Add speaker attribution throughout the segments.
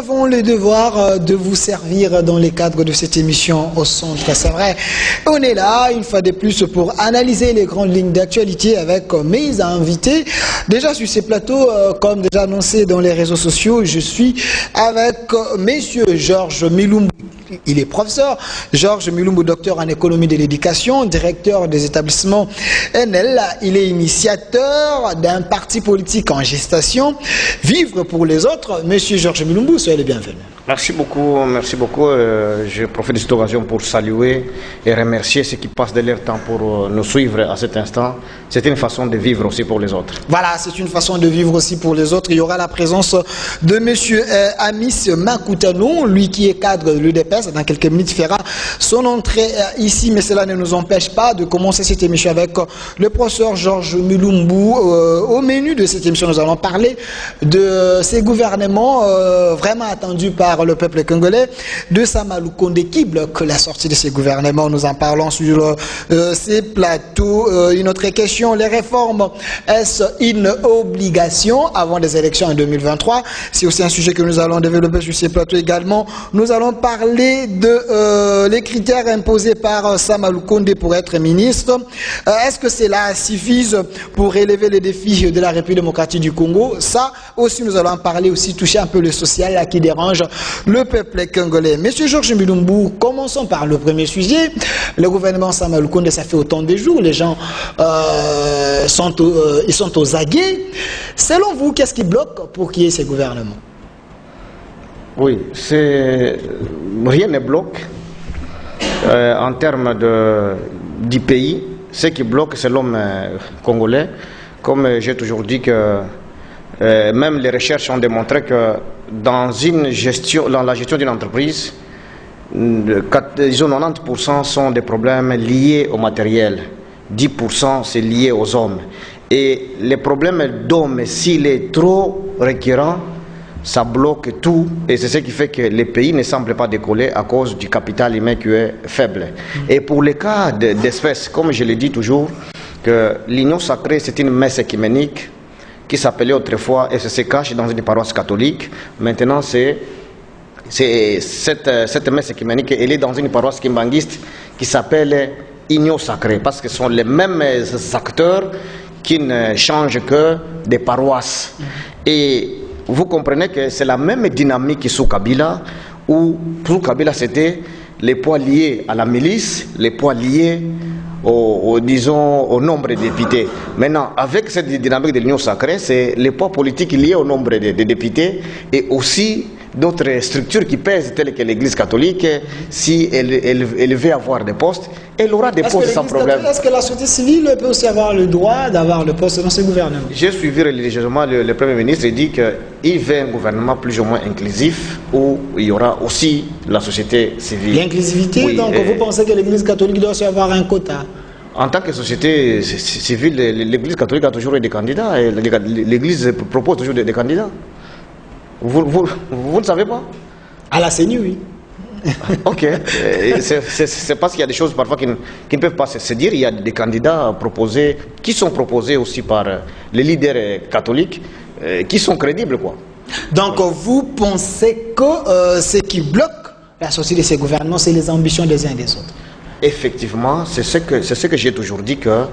Speaker 1: Nous avons le devoir de vous servir dans les cadres de cette émission au centre, c'est vrai. On est là, une fois de plus, pour analyser les grandes lignes d'actualité avec mes invités. Déjà sur ces plateaux, comme déjà annoncé dans les réseaux sociaux, je suis avec monsieur Georges Milumbu. Il est professeur, Georges Milumbu, docteur en économie de l'éducation, directeur des établissements NL. Il est initiateur d'un parti politique en gestation, Vivre pour les autres. Monsieur Georges Milumbu, soyez le bienvenu.
Speaker 2: Merci beaucoup, merci beaucoup. Je profite de cette occasion pour saluer et remercier ceux qui passent de leur temps pour nous suivre à cet instant. C'est une façon de vivre aussi pour les autres.
Speaker 1: Voilà, c'est une façon de vivre aussi pour les autres. Il y aura la présence de monsieur Amis Makoutanou, lui qui est cadre de l'UDPS. Dans quelques minutes, il fera son entrée ici, mais cela ne nous empêche pas de commencer cette émission avec le professeur Georges Milumbu. Au menu de cette émission, nous allons parler de ces gouvernements vraiment attendus par le peuple congolais, de Sama Lukonde qui bloque la sortie de ces gouvernements. Nous en parlons sur ces plateaux. Une autre question, les réformes, est-ce une obligation avant les élections en 2023? C'est aussi un sujet que nous allons développer sur ces plateaux également. Nous allons parler de les critères imposés par Sama Lukonde pour être ministre. Est-ce que cela suffit pour relever les défis de la République démocratique du Congo? Ça aussi, nous allons en parler aussi, toucher un peu le social là, qui dérange le peuple congolais. Monsieur Georges Milumbu, commençons par le premier sujet. Le gouvernement Sama Lukonde, ça fait autant de jours, les gens sont aux aguets. Selon vous, qu'est-ce qui bloque pour qu'il y ait ces gouvernements?
Speaker 2: Oui, rien ne bloque en termes du pays. Ce qui bloque, c'est l'homme congolais. Comme j'ai toujours dit que même les recherches ont démontré que dans la gestion d'une entreprise, disons 90% sont des problèmes liés au matériel, 10% c'est lié aux hommes. Et les problèmes d'hommes, s'il est trop récurrent, ça bloque tout, et c'est ce qui fait que les pays ne semblent pas décoller à cause du capital humain qui est faible. Et pour les cas d'espèces, comme je le dis toujours, que l'union sacrée c'est une messe écuménique qui s'appelait autrefois se cache dans une paroisse catholique. Maintenant cette messe écuménique, elle est dans une paroisse kimbanguiste qui s'appelle union sacrée, parce que ce sont les mêmes acteurs qui ne changent que des paroisses. Et vous comprenez que c'est la même dynamique sous Kabila, où sous Kabila c'était les poids liés à la milice, les poids liés disons, au nombre de députés. Maintenant, avec cette dynamique de l'union sacrée, c'est les poids politiques liés au nombre de députés et aussi d'autres structures qui pèsent, telles que l'Église catholique. Si elle veut avoir des postes, elle aura des postes sans problème.
Speaker 1: Est-ce que la société civile peut aussi avoir le droit d'avoir le poste dans ce gouvernement?
Speaker 2: J'ai suivi religieusement le Premier ministre et dit qu'il veut un gouvernement plus ou moins inclusif où il y aura aussi la société civile.
Speaker 1: L'inclusivité, oui, donc vous pensez que l'Église catholique doit aussi avoir un quota?
Speaker 2: En tant que société civile, l'Église catholique a toujours eu des candidats et l'Église propose toujours des candidats. Vous ne savez pas?
Speaker 1: À la CENI, oui.
Speaker 2: Ok. C'est parce qu'il y a des choses parfois qui ne peuvent pas se dire. Il y a des candidats proposés, qui sont proposés aussi par les leaders catholiques, qui sont crédibles, quoi.
Speaker 1: Donc vous pensez que ce qui bloque la société de ces gouvernements, c'est les ambitions des uns et des autres?
Speaker 2: Effectivement, c'est ce que j'ai toujours dit, que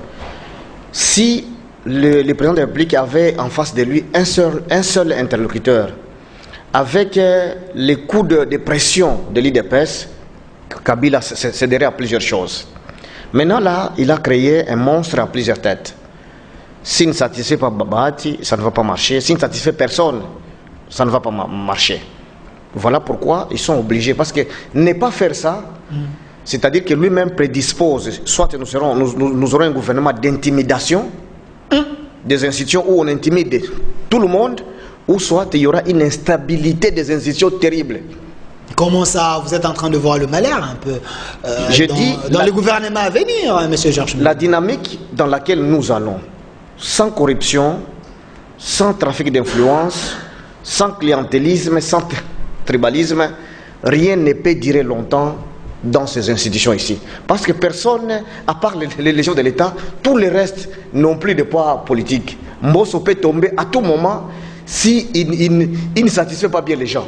Speaker 2: si le président de la République avait en face de lui un seul interlocuteur, avec les coups de pression de l'UDPS, Kabila céderait à plusieurs choses. Maintenant là, il a créé un monstre à plusieurs têtes. S'il ne satisfait pas Bahati, ça ne va pas marcher. S'il ne satisfait personne, ça ne va pas marcher. Voilà pourquoi ils sont obligés. Parce que ne pas faire ça, c'est-à-dire que lui-même prédispose, soit nous aurons un gouvernement d'intimidation, des institutions où on intimide tout le monde, ou soit il y aura une instabilité des institutions terribles.
Speaker 1: Comment ça, vous êtes en train de voir le malheur un peu dans le gouvernement à venir, M. Georges?
Speaker 2: La dynamique dans laquelle nous allons, sans corruption, sans trafic d'influence, sans clientélisme, sans tribalisme, rien ne peut durer longtemps dans ces institutions ici. Parce que personne, à part les légions de l'État, tous les restes n'ont plus de poids politique. Mbosso peut tomber à tout moment si il ne satisfait pas bien les gens.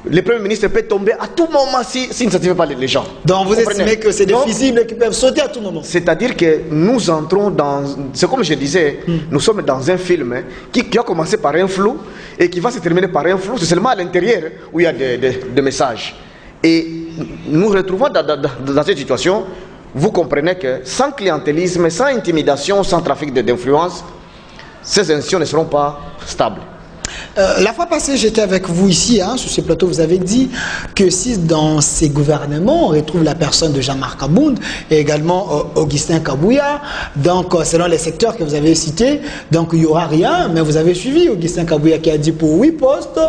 Speaker 2: le Premier ministre peut tomber à tout moment s'il ne satisfait pas les gens.
Speaker 1: Donc vous estimez que c'est des fusibles qui peuvent sauter à tout moment?
Speaker 2: C'est-à-dire que nous entrons dans... C'est comme je disais, nous sommes dans un film qui a commencé par un flou et qui va se terminer par un flou. C'est seulement à l'intérieur où il y a des messages. Et nous retrouvons dans cette situation, vous comprenez que sans clientélisme, sans intimidation, sans trafic d'influence, ces institutions ne seront pas stables.
Speaker 1: La fois passée, j'étais avec vous ici, sur ce plateau, vous avez dit que si dans ces gouvernements, on retrouve la personne de Jean-Marc Abound et également Augustin Kabouya, donc selon les secteurs que vous avez cités, donc il n'y aura rien, mais vous avez suivi Augustin Kabouya qui a dit pour 8 postes,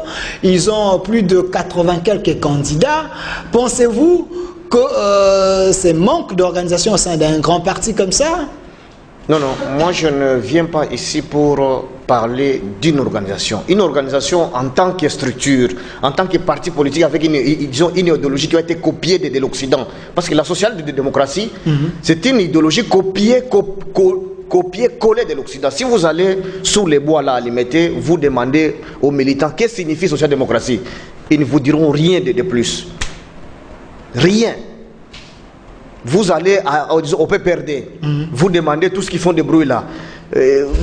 Speaker 1: ils ont plus de 80 quelques candidats. Pensez-vous que c'est manque d'organisation au sein d'un grand parti comme ça?
Speaker 2: Non, non, moi je ne viens pas ici pour parler d'une organisation. Une organisation en tant que structure, en tant que parti politique avec une idéologie qui a été copiée de l'Occident. Parce que la social-démocratie, c'est une idéologie copiée-collée de l'Occident. Si vous allez sous les bois là, à l'Imété, vous demandez aux militants qu'est-ce que signifie social-démocratie. Ils ne vous diront rien de plus. Rien. Vous allez au PPRD, vous demandez tout ce qu'ils font de bruit là.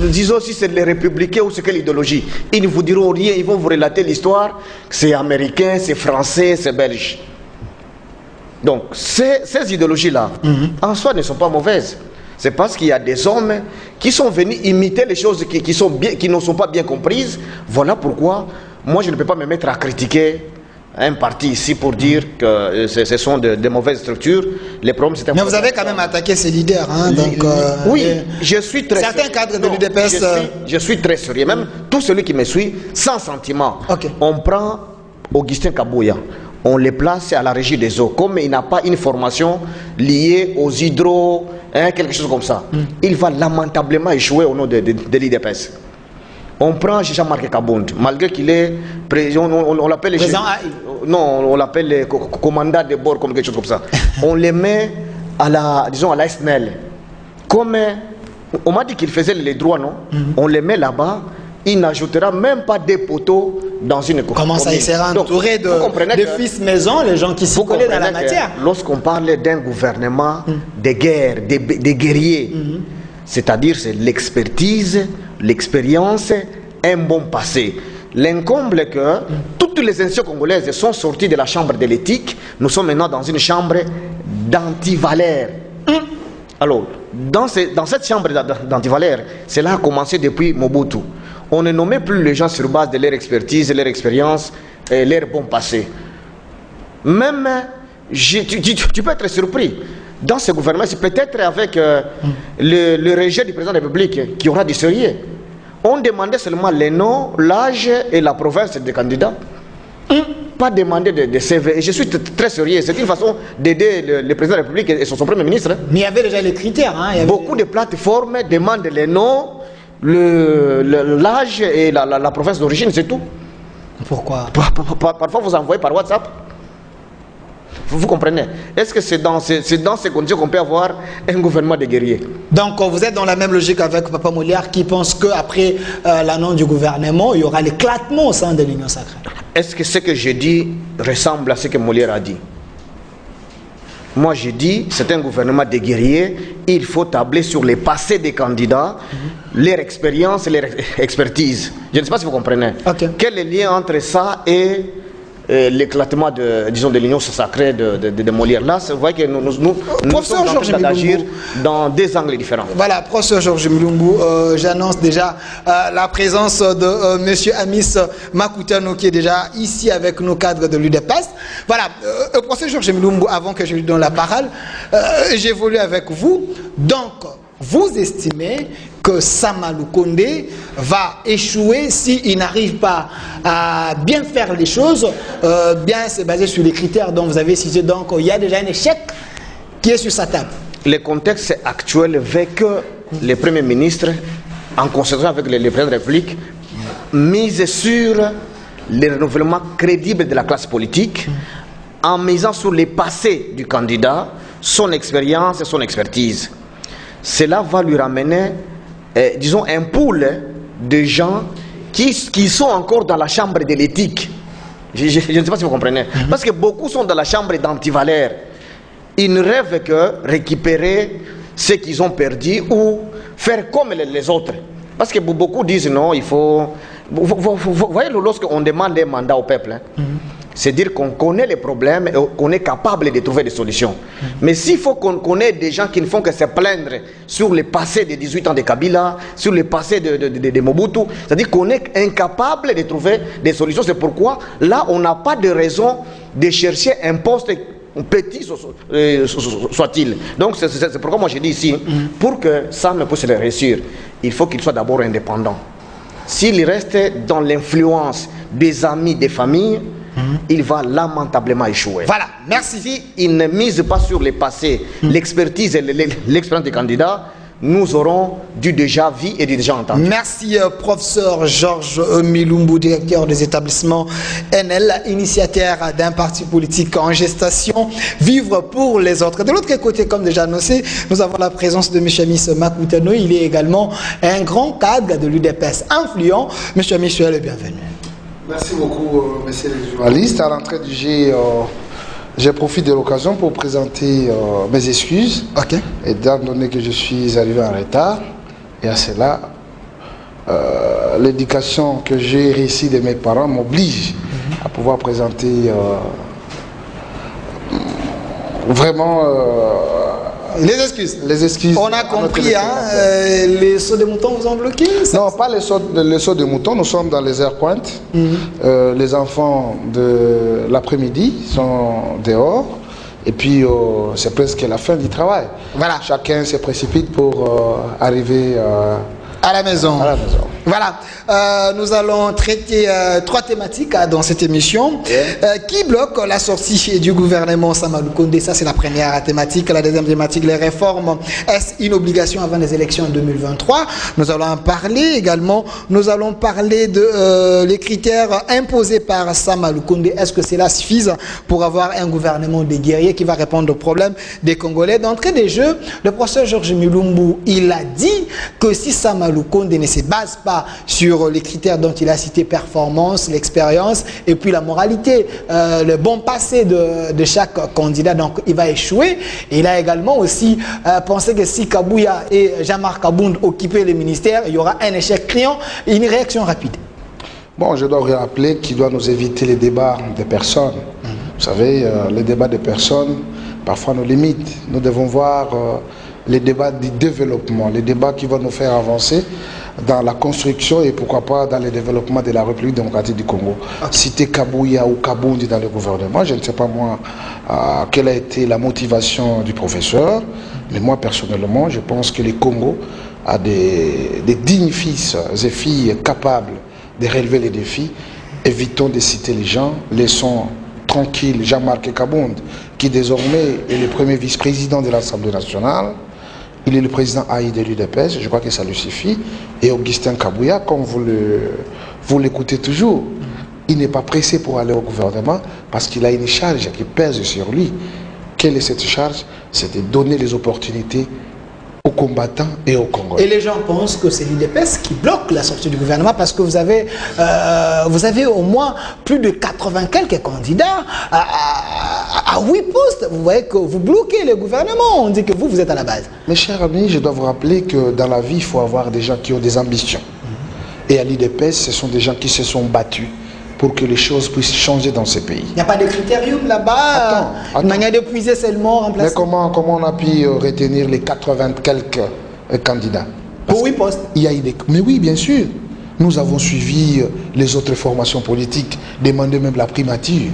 Speaker 2: Disons si c'est les républicains ou c'est quelle idéologie. Ils ne vous diront rien, ils vont vous relater l'histoire. C'est américain, c'est français, c'est belge. Donc ces idéologies-là, en soi, ne sont pas mauvaises. C'est parce qu'il y a des hommes qui sont venus imiter les choses qui ne sont pas bien comprises. Voilà pourquoi moi je ne peux pas me mettre à critiquer un parti ici pour dire que ce sont de mauvaises structures. Les problèmes, c'est...
Speaker 1: Mais vous avez quand même attaqué ces leaders. Donc,
Speaker 2: oui, je suis très
Speaker 1: certains cadres de l'UDPS...
Speaker 2: Je suis très sérieux. Même tout celui qui me suit, sans sentiment. On prend Augustin Kabouya, on le place à la régie des eaux. Comme il n'a pas une formation liée aux hydros, quelque chose comme ça, il va lamentablement échouer au nom de l'UDPS. On prend Jean-Marc Abound, malgré qu'il est président, on l'appelle... Non, on l'appelle commandant de bord, comme quelque chose comme ça. On les met à la, disons, à la SNEL. Comme on m'a dit qu'il faisait les droits, non? On les met là-bas, il n'ajoutera même pas des poteaux dans une commune.
Speaker 1: Comment ça, il sera entouré de fils maison, les gens qui s'y collaient dans la matière?
Speaker 2: Lorsqu'on parle d'un gouvernement de guerre, des guerriers, c'est-à-dire c'est l'expertise, l'expérience, un bon passé. L'incomble que toutes les institutions congolaises sont sorties de la chambre de l'éthique. Nous sommes maintenant dans une chambre d'antivaleurs. Alors, dans cette chambre d'antivaleurs, cela a commencé depuis Mobutu. On ne nommait plus les gens sur base de leur expertise, leur expérience et leur bon passé. Même, tu peux être surpris. Dans ce gouvernement, c'est peut-être avec le rejet du président de la République qui aura du sérieux. On demandait seulement les noms, l'âge et la province des candidats. Pas demander de CV. Et je suis très sérieux. C'est une façon d'aider le président de la République et son Premier ministre.
Speaker 1: Mais il y avait déjà les critères.
Speaker 2: Beaucoup de plateformes demandent les noms, l'âge et la province d'origine, c'est tout.
Speaker 1: Pourquoi?
Speaker 2: Parfois, vous envoyez par WhatsApp. Vous comprenez? Est-ce que c'est dans ces conditions qu'on peut avoir un gouvernement de guerriers? Donc
Speaker 1: vous êtes dans la même logique avec Papa Molière qui pense qu'après l'annonce du gouvernement, il y aura l'éclatement au sein de l'Union sacrée.
Speaker 2: Est-ce que ce que je dis ressemble à ce que Molière a dit? Moi je dis, c'est un gouvernement de guerriers, il faut tabler sur les passés des candidats, leur expérience et leur expertise. Je ne sais pas si vous comprenez. Quel est le lien entre ça et l'éclatement de l'union sacrée de Molière? Là, vous voyez que nous sommes en train d'agir dans des angles différents.
Speaker 1: Voilà, professeur Georges Mulumbu, j'annonce déjà la présence de monsieur Amis Makutano qui est déjà ici avec nos cadres de l'UDPS. Voilà, professeur Georges Mulumbu, avant que je lui donne la parole, j'évolue avec vous. Donc, vous estimez que Samalou Kondé va échouer s'il n'arrive pas à bien faire les choses, bien se baser sur les critères dont vous avez cité. Donc il y a déjà un échec qui est sur sa table.
Speaker 2: Le contexte actuel veut que le Premier ministre, en concertation avec le président de la République, mise sur le renouvellement crédible de la classe politique, en misant sur les passés du candidat, son expérience et son expertise. Cela va lui ramener, disons, un pool de gens qui sont encore dans la chambre de l'éthique. Je ne sais pas si vous comprenez. Parce que beaucoup sont dans la chambre d'Antivalère. Ils ne rêvent que récupérer ce qu'ils ont perdu ou faire comme les autres. Parce que beaucoup disent non, il faut... Vous voyez, lorsqu'on demande un mandat au peuple, hein, c'est dire qu'on connaît les problèmes et qu'on est capable de trouver des solutions. Mais s'il faut qu'on ait des gens qui ne font que se plaindre sur le passé des 18 ans de Kabila, sur le passé de Mobutu, c'est-à-dire qu'on est incapable de trouver des solutions. C'est pourquoi là, on n'a pas de raison de chercher un poste petit soit-il. Donc c'est pourquoi moi je dis ici, pour que ça ne puisse le réussir, il faut qu'il soit d'abord indépendant. S'il reste dans l'influence des amis, des familles, il va lamentablement échouer.
Speaker 1: Voilà, merci.
Speaker 2: S'il ne mise pas sur le passé, l'expertise et l'expérience des candidats, nous aurons du déjà vu et du déjà entendu.
Speaker 1: Merci, professeur Georges Milumbu, directeur des établissements NL, initiateur d'un parti politique en gestation, Vivre pour les autres. De l'autre côté, comme déjà annoncé, nous avons la présence de M. Amis Makutano. Il est également un grand cadre de l'UDPS influent. M. Amis, soyez le bienvenu.
Speaker 3: Merci beaucoup, messieurs les journalistes. À l'entrée du G, je profite de l'occasion pour présenter mes excuses.
Speaker 1: Ok.
Speaker 3: Étant donné que je suis arrivé en retard, et à cela, l'éducation que j'ai réussi de mes parents m'oblige à pouvoir présenter vraiment
Speaker 1: les excuses.
Speaker 3: Les excuses.
Speaker 1: On a compris, hein, les sauts de moutons vous ont bloqué ça?
Speaker 3: Non, pas les sauts de moutons, nous sommes dans les heures pointes. Les enfants de l'après-midi sont dehors. Et puis, c'est presque la fin du travail.
Speaker 1: Voilà.
Speaker 3: Chacun se précipite pour arriver
Speaker 1: à la maison.
Speaker 3: À la maison.
Speaker 1: Voilà. Nous allons traiter 3 thématiques dans cette émission. Qui bloque la sortie du gouvernement Samalou Kondé? Ça, c'est la première thématique. La deuxième thématique, les réformes. Est-ce une obligation avant les élections en 2023? Nous allons en parler également. Nous allons parler de les critères imposés par Samalou Kondé. Est-ce que cela suffit pour avoir un gouvernement des guerriers qui va répondre aux problèmes des Congolais? D'entrée des jeux, le professeur Georges Milumbu, il a dit que si Samalou Kondé ne se base pas sur les critères dont il a cité performance, l'expérience et puis la moralité, le bon passé de chaque candidat, donc il va échouer. Et il a également aussi pensé que si Kabouya et Jean-Marc Abound occupaient les ministères, il y aura un échec criant et une réaction rapide.
Speaker 3: Bon, je dois rappeler qu'il doit nous éviter les débats des personnes. Vous savez, les débats des personnes parfois nous limitent. Nous devons voir les débats du développement, les débats qui vont nous faire avancer dans la construction et pourquoi pas dans le développement de la République démocratique du Congo. Citer Kabouya ou Kaboundi dans le gouvernement, je ne sais pas moi quelle a été la motivation du professeur, mais moi personnellement, je pense que le Congo a des dignes fils et filles capables de relever les défis. Évitons de citer les gens, laissons tranquille Jean-Marc Kabound, qui désormais est le premier vice-président de l'Assemblée nationale. Il est le président AI de l'UDPS, je crois que ça lui suffit. Et Augustin Kabouya, comme vous l'écoutez toujours, il n'est pas pressé pour aller au gouvernement parce qu'il a une charge qui pèse sur lui. Quelle est cette charge? C'est de donner les opportunités aux combattants et aux Congolais.
Speaker 1: Et les gens pensent que c'est l'UDPS qui bloque la sortie du gouvernement parce que vous avez au moins plus de 80 quelques candidats à 8 postes. Vous voyez que vous bloquez le gouvernement. On dit que vous êtes à la base.
Speaker 3: Mes chers amis, je dois vous rappeler que dans la vie, il faut avoir des gens qui ont des ambitions. Et à l'UDPS, ce sont des gens qui se sont battus pour que les choses puissent changer dans ce pays.
Speaker 1: Il n'y a pas de critérium là-bas, une manière de puiser seulement remplacer.
Speaker 3: Mais comment on a pu retenir les 80 quelques candidats?
Speaker 1: Pour 8 postes.
Speaker 3: Il y a mais oui, bien sûr. Nous avons suivi les autres formations politiques, demander même la primature.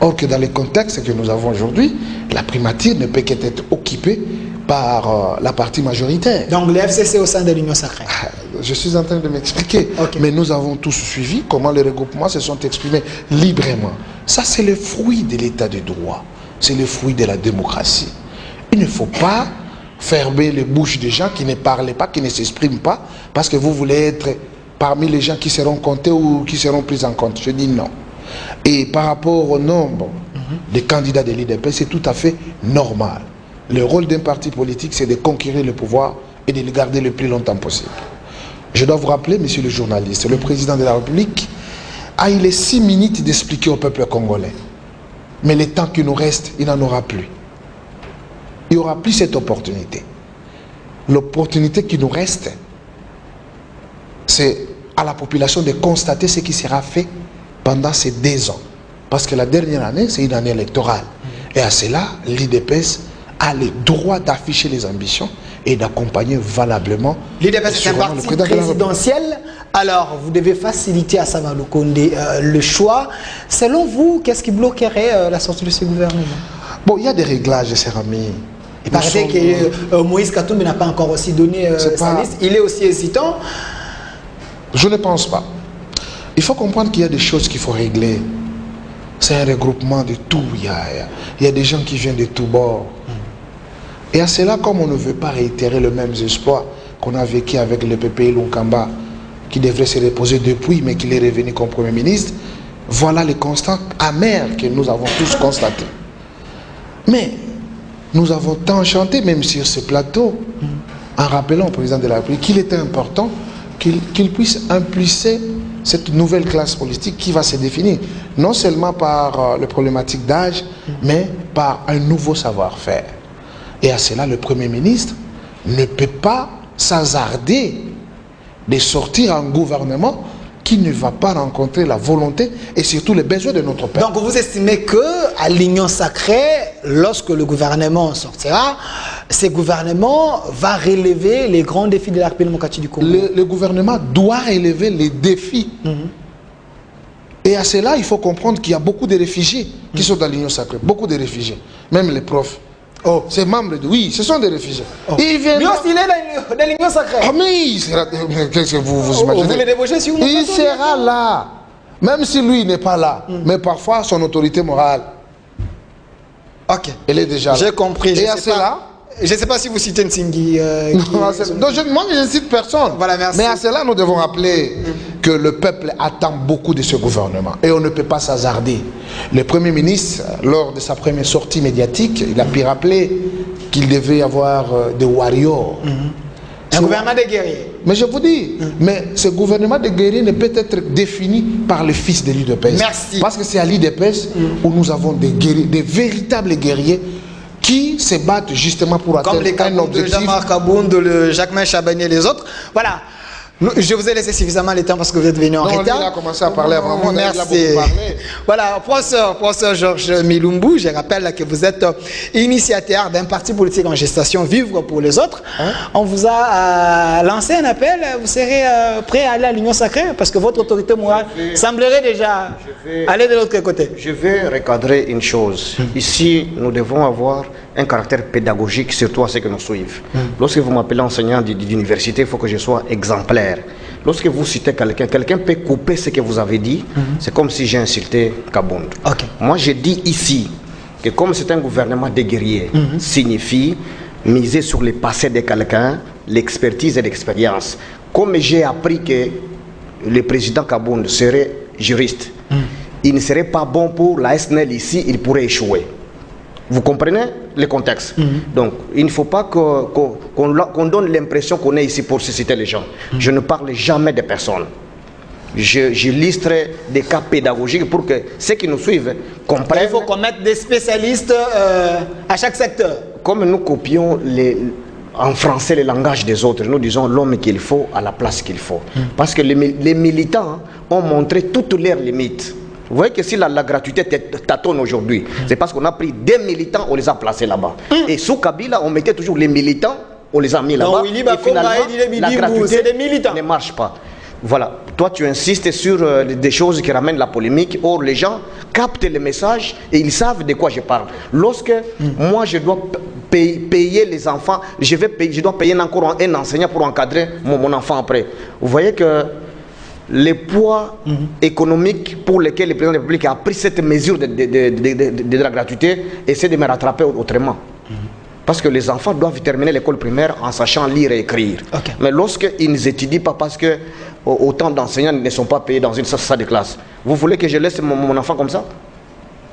Speaker 3: Or que dans le contexte que nous avons aujourd'hui, la primature ne peut qu'être occupée par la partie majoritaire.
Speaker 1: Donc le FCC au sein de l'Union sacrée.
Speaker 3: Je suis en train de m'expliquer.
Speaker 1: Okay.
Speaker 3: Mais nous avons tous suivi comment les regroupements se sont exprimés librement. Ça, c'est le fruit de l'état de droit. C'est le fruit de la démocratie. Il ne faut pas fermer les bouches des gens qui ne parlent pas, qui ne s'expriment pas, parce que vous voulez être parmi les gens qui seront comptés ou qui seront pris en compte. Je dis non. Et par rapport au nombre des candidats de l'IDP, c'est tout à fait normal. Le rôle d'un parti politique, c'est de conquérir le pouvoir et de le garder le plus longtemps possible. Je dois vous rappeler, monsieur le journaliste, le président de la République a eu les 6 minutes d'expliquer au peuple congolais. Mais le temps qui nous reste, il n'en aura plus. Il n'y aura plus cette opportunité. L'opportunité qui nous reste, c'est à la population de constater ce qui sera fait pendant ces 2 ans. Parce que la dernière année, c'est une année électorale. Et à cela, l'IDPS a le droit d'afficher les ambitions et d'accompagner valablement.
Speaker 1: L'IDPS est un parti présidentiel. Alors, vous devez faciliter à Sama Lukonde le choix. Selon vous, qu'est-ce qui bloquerait la sortie de ce gouvernement?
Speaker 3: Bon, il y a des réglages, cher ami.
Speaker 1: Il paraît que Moïse Katumbi n'a pas encore aussi donné sa liste. Il est aussi hésitant.
Speaker 3: Je ne pense pas. Il faut comprendre qu'il y a des choses qu'il faut régler. C'est un regroupement de tout. Il y a des gens qui viennent de tous bords. Et à cela, comme on ne veut pas réitérer le même espoir qu'on a vécu avec le PPI Lunkamba, qui devrait se reposer depuis, mais qu'il est revenu comme Premier ministre, voilà les constats amers que nous avons tous constatés. Mais nous avons tant chanté, même sur ce plateau, en rappelant au président de la République qu'il était important qu'il puisse impulser cette nouvelle classe politique qui va se définir, non seulement par les problématiques d'âge, mais par un nouveau savoir-faire. Et à cela, le Premier ministre ne peut pas s'hasarder de sortir un gouvernement qui ne va pas rencontrer la volonté et surtout les besoins de notre peuple.
Speaker 1: Donc vous estimez que à l'Union sacrée, lorsque le gouvernement sortira, ce gouvernement va relever les grands défis de la République démocratique du Congo?
Speaker 3: Le gouvernement doit relever les défis. Et à cela, il faut comprendre qu'il y a beaucoup de réfugiés qui sont dans l'Union sacrée. Beaucoup de réfugiés. Même les profs.
Speaker 1: Oh.
Speaker 3: Ces membres, oui, ce sont des réfugiés.
Speaker 1: Oh.
Speaker 3: Ils viennent...
Speaker 1: Lui aussi, il est dans l'Union sacrée.
Speaker 3: Ah, mais il sera... Qu'est-ce que vous imaginez?
Speaker 1: Vous les débauchez sur
Speaker 3: il sera là. Même si lui n'est pas là. Mais parfois, son autorité morale, elle est déjà là.
Speaker 1: J'ai compris.
Speaker 3: Et à cela...
Speaker 1: Je ne sais pas si vous citez Nsingui.
Speaker 3: Moi, je ne cite personne.
Speaker 1: Voilà, merci.
Speaker 3: Mais à cela, nous devons rappeler que le peuple attend beaucoup de ce gouvernement. Et on ne peut pas s'hasarder. Le Premier ministre, lors de sa première sortie médiatique, il a pu rappeler qu'il devait y avoir des warriors.
Speaker 1: Un gouvernement de guerriers.
Speaker 3: Mais je vous dis, mais ce gouvernement de guerriers ne peut être défini par le fils de l'IDPS.
Speaker 1: Merci.
Speaker 3: Parce que c'est à l'IDPS où nous avons des guerriers, des véritables guerriers qui se battent justement pour atteindre un objectif.
Speaker 1: Comme les Jean-Marc Abound, le Jacquemin Chabanier et les autres. Voilà. Je vous ai laissé suffisamment le temps parce que vous êtes venu en retard.
Speaker 3: Il a commencé à parler avant moi.
Speaker 1: Merci. Voilà, professeur Georges Milumbu, je rappelle que vous êtes initiateur d'un parti politique en gestation, Vivre pour les autres. On vous a lancé un appel. Vous serez prêt à aller à l'Union sacrée parce que votre autorité morale semblerait déjà aller de l'autre côté.
Speaker 2: Je vais recadrer une chose. Ici, nous devons avoir un caractère pédagogique, surtout à ceux que nous suivent. Lorsque vous m'appelez enseignant d'université, il faut que je sois exemplaire. Lorsque vous citez quelqu'un, quelqu'un peut couper ce que vous avez dit. C'est comme si j'ai insulté Kabound. Moi, je dis ici que comme c'est un gouvernement de guerriers, signifie miser sur le passé de quelqu'un, l'expertise et l'expérience. Comme j'ai appris que le président Kabound serait juriste, il ne serait pas bon pour la SNL ici, il pourrait échouer. Vous comprenez le contexte? Donc, il ne faut pas qu'on donne l'impression qu'on est ici pour susciter les gens. Je ne parle jamais de personnes. J'illustrerai des cas pédagogiques pour que ceux qui nous suivent comprennent.
Speaker 1: Il faut qu'on mette des spécialistes à chaque secteur.
Speaker 2: Comme nous copions en français le langage des autres, nous disons l'homme qu'il faut à la place qu'il faut. Parce que les militants ont montré toutes leurs limites. Vous voyez que si la gratuité tâtonne aujourd'hui, c'est parce qu'on a pris des militants, on les a placés là-bas. Et sous Kabila, on mettait toujours les militants, on les a mis là-bas. Et finalement, la gratuité ne marche pas. Voilà, toi tu insistes sur des choses qui ramènent la polémique. Or, les gens captent les messages et ils savent de quoi je parle. Lorsque moi je dois payer les enfants, je dois payer encore un enseignant pour encadrer mon enfant après. Vous voyez que les poids économiques pour lesquels le président de la République a pris cette mesure de la gratuité essaie de me rattraper autrement. Parce que les enfants doivent terminer l'école primaire en sachant lire et écrire. Mais lorsqu'ils n'étudient pas parce que autant d'enseignants ne sont pas payés dans une salle de classe, vous voulez que je laisse mon enfant comme ça?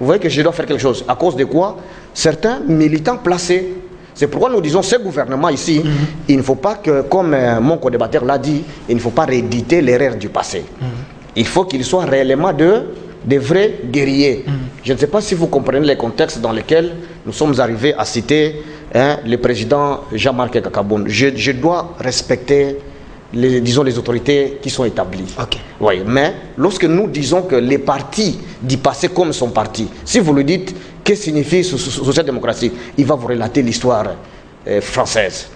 Speaker 2: Vous voyez que je dois faire quelque chose. À cause de quoi? Certains militants placés. C'est pourquoi nous disons ce gouvernement ici, il ne faut pas que, comme mon co-débatteur l'a dit, il ne faut pas rééditer l'erreur du passé. il faut qu'ils soient réellement des vrais guerriers. Je ne sais pas si vous comprenez les contextes dans lesquels nous sommes arrivés à citer le président Jean-Marc Kakaboun. Je dois respecter disons, les autorités qui sont établies.
Speaker 1: Okay.
Speaker 2: Oui, mais lorsque nous disons que les partis du passé comme son parti, si vous lui dites qu'est-ce que signifie social-démocratie, il va vous relater l'histoire française.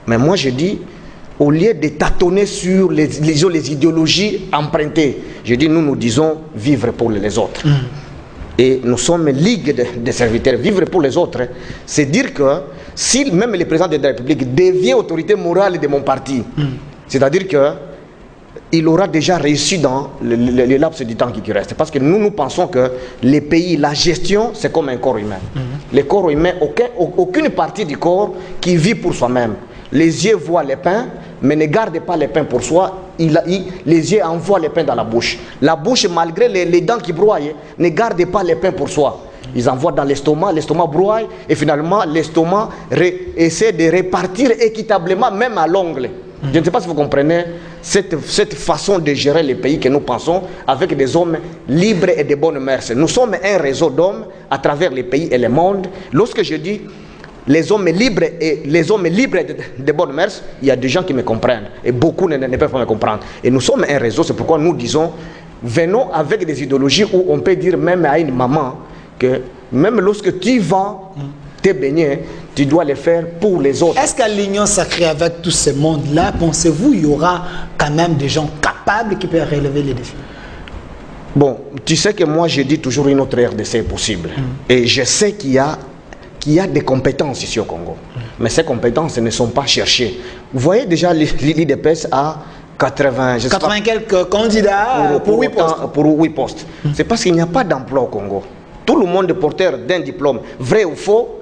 Speaker 2: Mais moi je dis, au lieu de tâtonner sur les idéologies empruntées, je dis nous disons vivre pour les autres. Et nous sommes ligue de serviteurs. Vivre pour les autres, c'est dire que si même le président de la République devient autorité morale de mon parti, c'est-à-dire qu'il aura déjà réussi dans le laps du temps qui reste. Parce que nous pensons que les pays, la gestion, c'est comme un corps humain. Le corps humain, aucune partie du corps qui vit pour soi-même. Les yeux voient les pains, mais ne gardent pas les pains pour soi. Les yeux envoient les pains dans la bouche. La bouche, malgré les dents qui broient, ne garde pas les pains pour soi. Ils envoient dans l'estomac broie, et finalement l'estomac essaie de répartir équitablement, même à l'ongle. Je ne sais pas si vous comprenez cette façon de gérer les pays que nous pensons avec des hommes libres et de bonnes mœurs. Nous sommes un réseau d'hommes à travers les pays et le monde. Lorsque je dis les hommes libres et les hommes libres de bonnes mœurs, il y a des gens qui me comprennent et beaucoup ne peuvent pas me comprendre. Et nous sommes un réseau, c'est pourquoi nous disons venons avec des idéologies où on peut dire même à une maman que même lorsque tu vends tes beignets, tu dois les faire pour les autres.
Speaker 1: Est-ce qu'à l'union sacrée avec tout ce monde-là, pensez-vous il y aura quand même des gens capables qui peuvent relever les défis?
Speaker 2: Bon, tu sais que moi je dis toujours une autre RDC est possible. Et je sais qu'il y a des compétences ici au Congo. Mais ces compétences ne sont pas cherchées. Vous voyez déjà l'IDPS a 80
Speaker 1: quelques candidats pour 8 postes.
Speaker 2: Pour 8 postes. C'est parce qu'il n'y a pas d'emploi au Congo. Tout le monde est porteur d'un diplôme, vrai ou faux,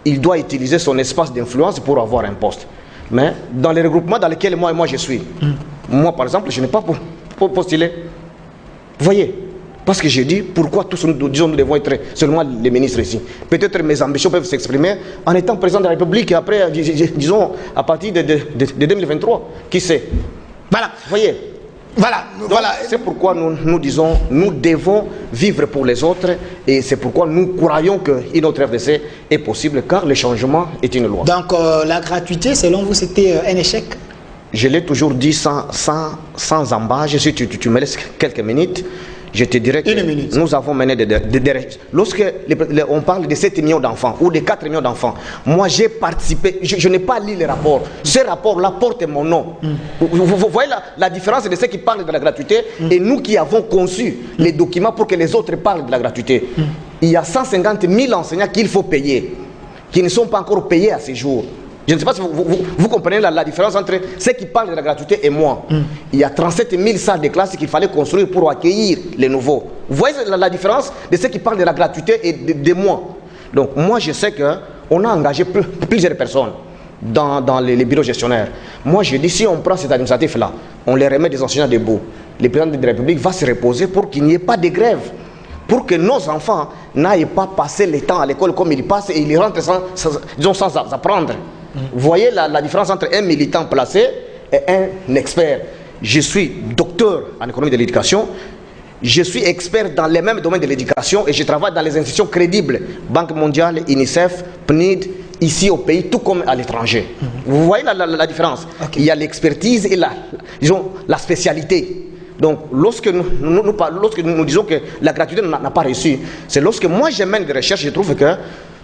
Speaker 2: il doit utiliser son espace d'influence pour avoir un poste. Mais dans les regroupements dans lesquels moi je suis, moi par exemple, je n'ai pas pour postuler. Vous voyez? Parce que j'ai dit, pourquoi tous nous disons nous devons être seulement les ministres ici? Peut-être mes ambitions peuvent s'exprimer en étant président de la République et après, disons, à partir de 2023. Qui sait?
Speaker 1: Voilà.
Speaker 2: Vous voyez?
Speaker 1: Voilà.
Speaker 2: C'est pourquoi nous disons, nous devons vivre pour les autres et c'est pourquoi nous croyons qu'une autre RDC est possible car le changement est une loi.
Speaker 1: Donc la gratuité, selon vous, c'était un échec?
Speaker 2: Je l'ai toujours dit sans embâche. Si tu me laisses quelques minutes, je te dirais que nous avons mené lorsque on parle de 7 millions d'enfants ou de 4 millions d'enfants, moi j'ai participé, je n'ai pas lu les rapports. Ce rapport-là porte mon nom. Vous voyez la différence de ceux qui parlent de la gratuité et nous qui avons conçu les documents pour que les autres parlent de la gratuité. Il y a 150 000 enseignants qu'il faut payer, qui ne sont pas encore payés à ce jour. Je ne sais pas si vous comprenez la différence entre ceux qui parlent de la gratuité et moi. Il y a 37 000 salles de classe qu'il fallait construire pour accueillir les nouveaux. Vous voyez la différence de ceux qui parlent de la gratuité et de moi. Donc moi je sais qu'on a engagé plusieurs personnes dans les bureaux gestionnaires. Moi je dis si on prend cet administratif-là, on les remet des enseignants debout, le président de la République va se reposer pour qu'il n'y ait pas de grève. Pour que nos enfants n'aillent pas passer le temps à l'école comme ils passent et ils rentrent sans apprendre. Vous voyez la différence entre un militant placé et un expert. Je suis docteur en économie de l'éducation, je suis expert dans les mêmes domaines de l'éducation et je travaille dans les institutions crédibles, Banque mondiale, UNICEF, PNID, ici au pays, tout comme à l'étranger. Vous voyez la différence? Il y a l'expertise et la spécialité. Donc, lorsque nous disons que la gratuité n'a pas réussi, c'est lorsque moi je mène des recherches, je trouve que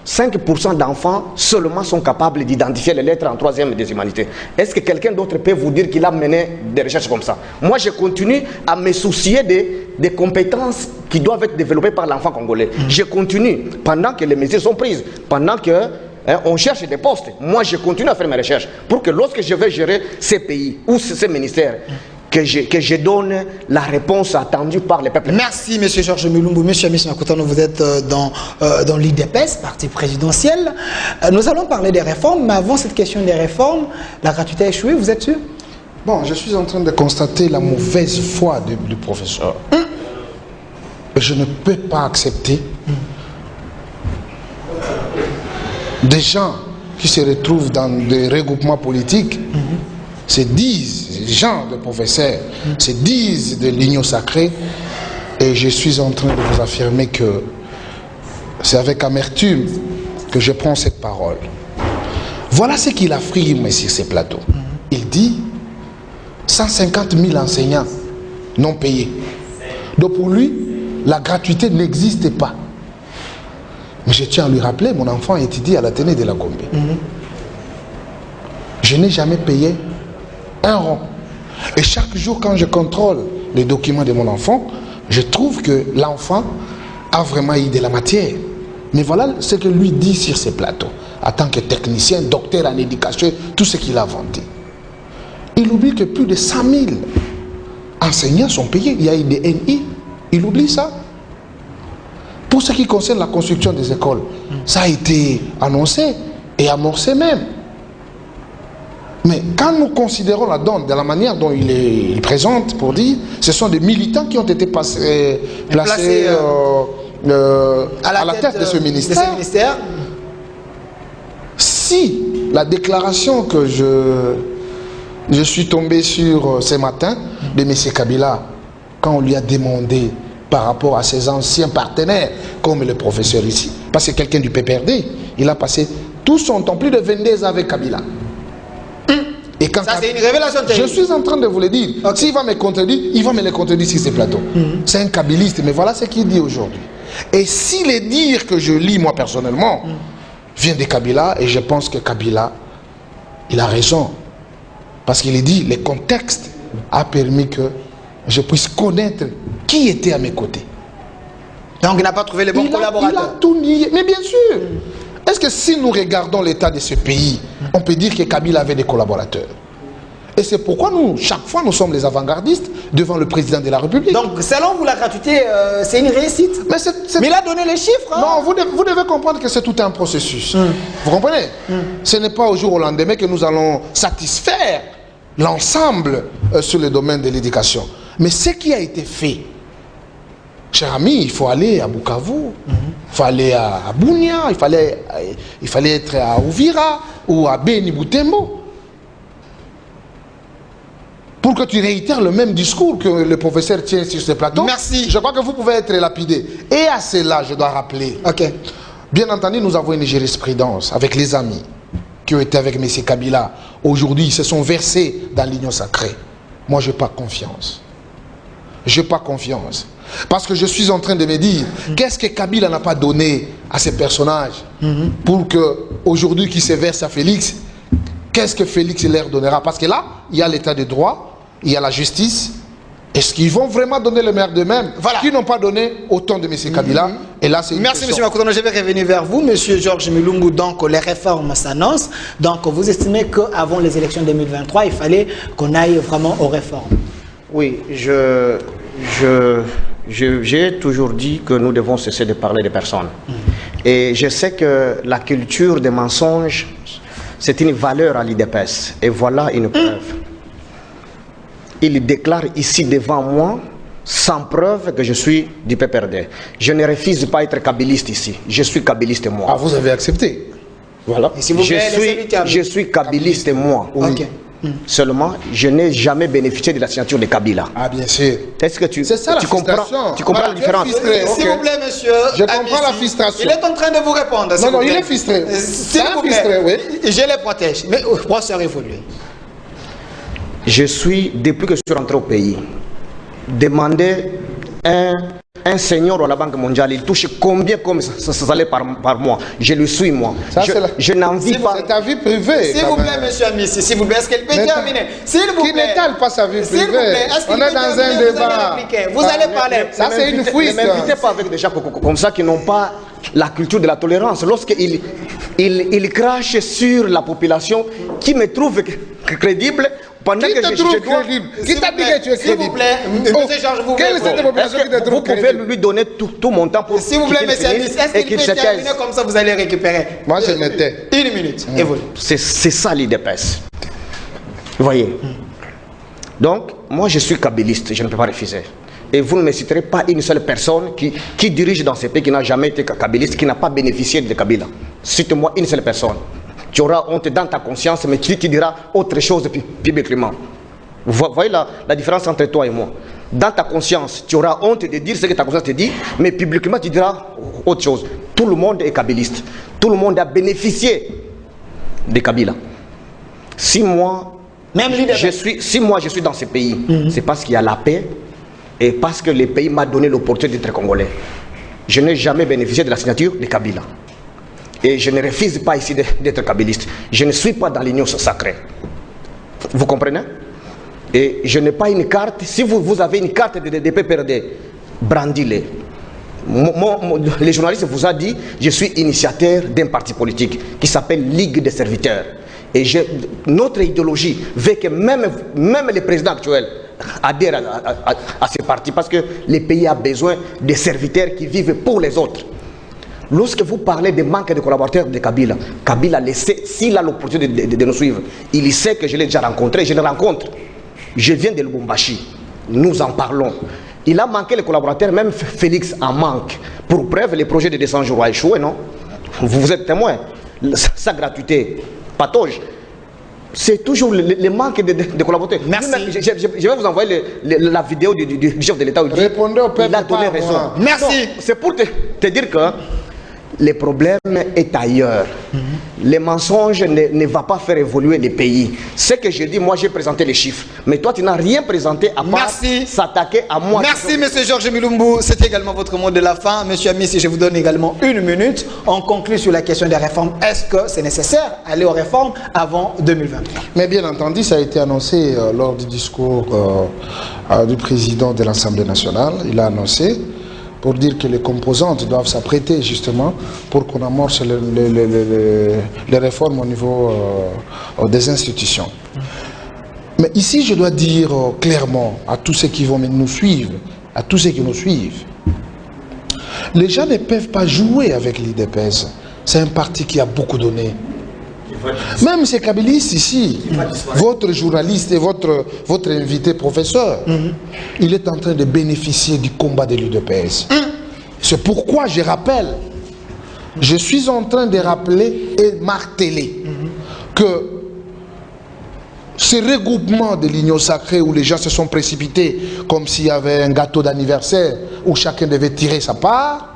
Speaker 2: 5% d'enfants seulement sont capables d'identifier les lettres en 3e des humanités. Est-ce que quelqu'un d'autre peut vous dire qu'il a mené des recherches comme ça? Moi, je continue à me soucier des compétences qui doivent être développées par l'enfant congolais. Je continue, pendant que les mesures sont prises, pendant que on cherche des postes, moi je continue à faire mes recherches pour que lorsque je vais gérer ces pays ou ces ministères, que je donne la réponse attendue par les peuples.
Speaker 1: Merci, M. Georges Mulumbu. M. Amis Makutano, vous êtes dans l'IDPS, parti présidentiel. Nous allons parler des réformes, mais avant cette question des réformes, la gratuité a échoué, vous êtes sûr?
Speaker 3: Bon, je suis en train de constater la mauvaise foi du professeur. Je ne peux pas accepter des gens qui se retrouvent dans des regroupements politiques se disent gens de professeurs se disent de l'union sacrée, et je suis en train de vous affirmer que c'est avec amertume que je prends cette parole. Voilà ce qu'il affirme sur ces plateaux. Il dit 150 000 enseignants non payés. Donc pour lui, la gratuité n'existe pas. Mais je tiens à lui rappeler, mon enfant étudie à l'Athénée de la Gombe. Je n'ai jamais payé un rond. Et chaque jour, quand je contrôle les documents de mon enfant, je trouve que l'enfant a vraiment eu de la matière. Mais voilà ce que lui dit sur ces plateaux, en tant que technicien, docteur en éducation, tout ce qu'il a inventé. Il oublie que plus de 100 000 enseignants sont payés. Il y a eu des NI. Il oublie ça. Pour ce qui concerne la construction des écoles, ça a été annoncé et amorcé même. Mais quand nous considérons la donne de la manière dont il présente, pour dire, ce sont des militants qui ont été placés à la tête de ce ministère. Si la déclaration que je suis tombé sur ce matin de M. Kabila, quand on lui a demandé par rapport à ses anciens partenaires, comme le professeur ici, parce que quelqu'un du PPRD, il a passé tout son temps, plus de 22 ans avec Kabila. Et quand
Speaker 1: ça, c'est une révélation terrible.
Speaker 3: Je suis en train de vous le dire. Okay. S'il va me contredire, il va me le contredire sur ces plateaux. C'est un kabiliste, mais voilà ce qu'il dit aujourd'hui. Et si les dires que je lis, moi personnellement, vient de Kabila, et je pense que Kabila, il a raison. Parce qu'il dit, le contexte a permis que je puisse connaître qui était à mes côtés.
Speaker 1: Donc il n'a pas trouvé les bons collaborateurs.
Speaker 3: Il a tout nié. Mais bien sûr. Est-ce que si nous regardons l'état de ce pays, on peut dire que Kabila avait des collaborateurs? Et c'est pourquoi nous, chaque fois, nous sommes les avant-gardistes devant le président de la République.
Speaker 1: Donc, selon vous, la gratuité, c'est une réussite. Mais il a donné les chiffres. Hein?
Speaker 3: Non, vous devez comprendre que c'est tout un processus. Vous comprenez? Ce n'est pas au jour au lendemain que nous allons satisfaire l'ensemble sur le domaine de l'éducation. Mais ce qui a été fait, cher ami, il faut aller à Bukavu, il faut aller à Bunia, il fallait être à Uvira ou à Beni Butembo. Pour que tu réitères le même discours que le professeur tient sur ce plateau.
Speaker 1: Merci.
Speaker 3: Je crois que vous pouvez être lapidé. Et à cela, je dois rappeler.
Speaker 1: Ok.
Speaker 3: Bien entendu, nous avons une jurisprudence avec les amis qui ont été avec M. Kabila. Aujourd'hui, ils se sont versés dans l'union sacrée. Moi, je n'ai pas confiance. Je n'ai pas confiance. Parce que je suis en train de me dire, qu'est-ce que Kabila n'a pas donné à ces personnages pour qu'aujourd'hui, qui se verse à Félix, qu'est-ce que Félix leur donnera? Parce que là, il y a l'état de droit, il y a la justice. Est-ce qu'ils vont vraiment donner le maire d'eux-mêmes? Voilà. Qui n'ont pas donné autant de M. Kabila? Et là, c'est
Speaker 1: merci, M. Makoutano. Je vais revenir vers vous, M. Georges Milungu. Donc, les réformes s'annoncent. Donc, vous estimez qu'avant les élections 2023, il fallait qu'on aille vraiment aux réformes?
Speaker 2: Oui, j'ai toujours dit que nous devons cesser de parler de personnes. Et je sais que la culture des mensonges, c'est une valeur à l'IDPS. Et voilà une preuve. Il déclare ici devant moi, sans preuve, que je suis du PPRD. Je ne refuse pas être kabiliste ici. Je suis kabiliste moi.
Speaker 3: Ah, vous avez accepté?
Speaker 2: Voilà.
Speaker 1: Et si vous
Speaker 2: je suis kabiliste moi.
Speaker 3: Oui.
Speaker 1: Ok.
Speaker 2: Seulement, je n'ai jamais bénéficié de la signature de Kabila.
Speaker 3: Ah, bien sûr.
Speaker 2: Est-ce que tu
Speaker 3: comprends
Speaker 2: la différence?
Speaker 1: S'il vous plaît, monsieur.
Speaker 3: Je comprends la frustration.
Speaker 1: Il est en train de vous répondre.
Speaker 3: Non, il est frustré.
Speaker 1: S'il vous plaît, oui. Je les protège. Mais pourquoi serez évolué?
Speaker 2: Je suis, depuis que je suis rentré au pays, demandé un senior à la Banque mondiale, il touche combien comme ça allait par mois? Je le suis moi. Je n'en vis pas.
Speaker 3: C'est ta vie privée.
Speaker 1: S'il vous plaît, monsieur Amissi, s'il vous plaît, est-ce qu'elle peut terminer? S'il vous plaît.
Speaker 3: Qui n'étale pas sa vie privée?
Speaker 1: S'il vous plaît, est-ce qu'il
Speaker 3: on est dans un débat.
Speaker 1: Vous allez parler.
Speaker 3: Ça, c'est une fouille.
Speaker 2: Ne m'invitez pas avec des gens comme ça qui n'ont pas la culture de la tolérance. Lorsqu'ils crachent sur la population qui me trouve crédible, pendant
Speaker 3: qui
Speaker 2: que
Speaker 3: te trouve crédible? Qui t'a dit que tu es crédible?
Speaker 1: S'il vous plaît, monsieur Georges,
Speaker 3: quelle est cette population qui te trouve crédible?
Speaker 2: Vous pouvez lui donner tout mon temps pour
Speaker 1: s'il vous plaît, monsieur Amis, est-ce qu'il peut terminer comme ça, vous allez récupérer?
Speaker 3: Moi, je m'étais.
Speaker 1: Une minute, et vous.
Speaker 2: C'est ça l'IDPS. Vous voyez? Donc, moi, je suis kabiliste, je ne peux pas refuser. Et vous ne me citerez pas une seule personne qui dirige dans ce pays qui n'a jamais été kabiliste, qui n'a pas bénéficié de Kabila. Cite-moi une seule personne. Tu auras honte dans ta conscience, mais qui dira autre chose publiquement. Vous voyez la différence entre toi et moi. Dans ta conscience, tu auras honte de dire ce que ta conscience te dit, mais publiquement, tu diras autre chose. Tout le monde est kabyliste. Tout le monde a bénéficié de Kabila. Si moi, je suis dans ce pays, c'est parce qu'il y a la paix et parce que le pays m'a donné l'opportunité d'être congolais. Je n'ai jamais bénéficié de la signature de Kabila. Et je ne refuse pas ici d'être kabyliste. Je ne suis pas dans l'union sacrée. Vous comprenez? Et je n'ai pas une carte. Si vous avez une carte de PPRD, brandis-les. Les journalistes vous ont dit, je suis initiateur d'un parti politique qui s'appelle Ligue des serviteurs. Et notre idéologie veut que même le président actuel adhère à ce parti parce que le pays a besoin de serviteurs qui vivent pour les autres. Lorsque vous parlez de manque de collaborateurs de Kabila, Kabila le sait, s'il a l'opportunité de nous suivre, il sait que je l'ai déjà rencontré, je le rencontre. Je viens de Lubumbashi, nous en parlons. Il a manqué les collaborateurs, même Félix en manque. Pour preuve, les projets de 200 jours ont échoué, non? Vous êtes témoin. Sa gratuité patauge. C'est toujours le manque de collaborateurs.
Speaker 1: Merci.
Speaker 2: Je vais vous envoyer la vidéo du chef de l'État.
Speaker 3: Répondez au peuple.
Speaker 2: Il a donné raison.
Speaker 1: Merci.
Speaker 2: C'est pour te dire que le problème est ailleurs. Les mensonges ne vont pas faire évoluer les pays. Ce que je dis, moi j'ai présenté les chiffres. Mais toi tu n'as rien présenté à part s'attaquer à moi.
Speaker 1: Merci monsieur Georges Milumbu. C'est également votre mot de la fin. Monsieur Amici, je vous donne également 1 minute. On conclut sur la question des réformes. Est-ce que c'est nécessaire d'aller aux réformes avant 2023?
Speaker 3: Mais bien entendu, ça a été annoncé lors du discours du président de l'Assemblée nationale. Il a annoncé pour dire que les composantes doivent s'apprêter justement pour qu'on amorce les réformes au niveau des institutions. Mais ici, je dois dire clairement à tous ceux qui vont nous suivre, à tous ceux qui nous suivent, les gens ne peuvent pas jouer avec l'IDPS. C'est un parti qui a beaucoup donné. Même ces kabylistes ici, votre journaliste et votre invité professeur, il est en train de bénéficier du combat de l'UDPS. C'est pourquoi je rappelle, je suis en train de rappeler et marteler que ce regroupement de l'union sacrée où les gens se sont précipités comme s'il y avait un gâteau d'anniversaire où chacun devait tirer sa part,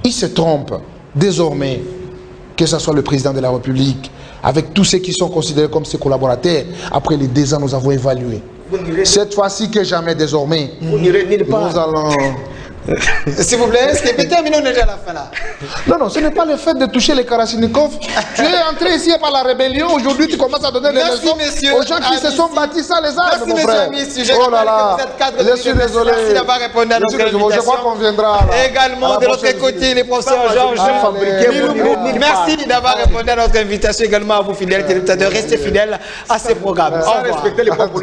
Speaker 3: ils se trompent. Désormais, que ce soit le président de la République, avec tous ceux qui sont considérés comme ses collaborateurs, après les 2 ans, nous avons évalué. Cette fois-ci que jamais désormais, nous allons...
Speaker 1: S'il vous plaît, est-ce que peut terminer, on est déjà à la fin là?
Speaker 3: Non, ce n'est pas le fait de toucher les Kalachnikov. Tu es entré ici par la rébellion, aujourd'hui tu commences à donner des leçons aux gens qui se sont bâtis sans les armes, mon frère. Oh là là, je suis désolé.
Speaker 1: Merci d'avoir répondu à notre invitation.
Speaker 3: Je crois qu'on viendra là.
Speaker 1: Également de l'autre côté, les professeurs Georges Milumbu. Merci d'avoir répondu à notre invitation. Également à vous, fidèles téléspectateurs, restez fidèles à ces programmes. Au revoir.